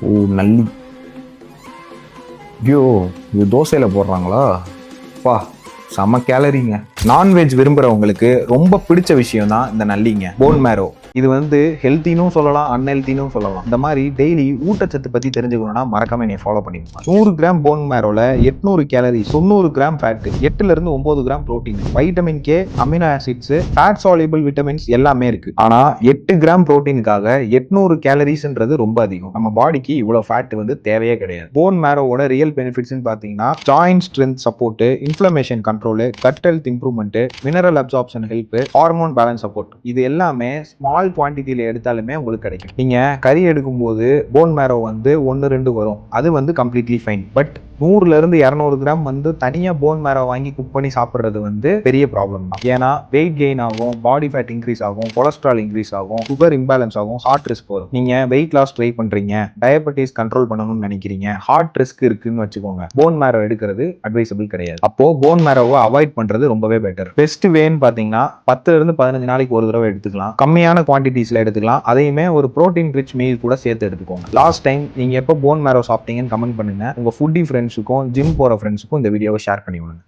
ஓ நல்லி. ஐயோ, இது தோசையில் போடுறாங்களா? பா, செம கேலரிங்க. நான்வெஜ் விரும்புறவங்களுக்கு ரொம்ப பிடிச்ச விஷயம் தான் இந்த நல்லிங்க. போன் மேரோ இது வந்து ஹெல்த்தினும் சொல்லலாம், அன்ஹெல்த்தினும் சொல்லலாம். இந்த மாதிரி டெய்லி ஊட்டச்சத்து பத்தி தெரிஞ்சுக்கணும்னா மறக்காம என்னை ஃபாலோ பண்ணிக்கோங்க. 100 கிராம் போன் மேரோல 800 கேலரி, 90 கிராம் ஃபேட், 8ல இருந்து 9 gram protein, vitamin K, amino acids, fat soluble vitamins எல்லாமே இருக்கு. ஆனா 8 கிராம் புரோட்டீனுக்காக 800 கேலரிஸ்ன்றது ரொம்ப அதிகம். நம்ம பாடிக்கு இவ்வளவு ஃபேட் வந்து தேவையே கிடையாது. போன் மேரோவோட ரியல் பெனிஃபிட்ஸ் பாத்தீங்கன்னா joint strength support, inflammation control, cut health improvement, mineral absorption help, hormone balance support. இது எல்லாமே ஸ்மால் குவான்டிட்டியில எடுத்தாலுமே உங்களுக்கு கிடைக்கும். நீங்க கறி எடுக்கும் போது போன் மேரோ வந்து 1-2 வரும், அது வந்து கம்ப்ளீட்லி ஃபைன். பட் 100ல இருந்து 200 கிராம் வந்து தனியா போன் மேரோ வாங்கி குக் பண்ணி சாப்பிடுறது வந்து பெரிய ப்ராப்ளம் தான். ஏன்னா வெயிட் கெயின் ஆகும், பாடி ஃபேட் இன்க்ரீஸ் ஆகும், கொலஸ்ட்ரால் இன்க்ரீஸ் ஆகும், சுகர் இம்பேலன்ஸ் ஆகும், ஹார்ட் ரிஸ்க் வரும். நீங்க வெயிட் லாஸ் ட்ரை பண்றீங்க, டயபெட்டிஸ் கண்ட்ரோல் பண்ணணும்னு நினைக்கிறீங்க, ஹார்ட் ரிஸ்க் இருக்குன்னு வச்சுக்கோங்க, போன் மேரோ எடுக்கிறது அட்வைசபிள் கிடையாது. அப்போ போன் மேரோவை அவாய்ட் பண்றது ரொம்பவே பெட்டர். பெஸ்ட் வேன்னு பாத்தீங்கன்னா 10ல இருந்து 15 நாளைக்கு ஒரு தடவை எடுத்துக்கலாம். கம்மியான குவான்டிட்டிஸ்ல எடுத்துக்கலாம். அதையுமே ஒரு புரோட்டீன் ரிச் மீல் கூட சேர்த்து எடுத்துக்கோங்க. லாஸ்ட் டைம் நீங்க எப்போ போன் மேரோ சாப்பிட்டீங்கன்னு கமெண்ட் பண்ணுங்க. உங்க ஃபுட்டி ஃப்ரெண்ட்ஸுக்கும் ஜிம் போற ஃப்ரெண்ட்ஸுக்கும் இந்த வீடியோவை ஷேர் பண்ணி விடுங்க.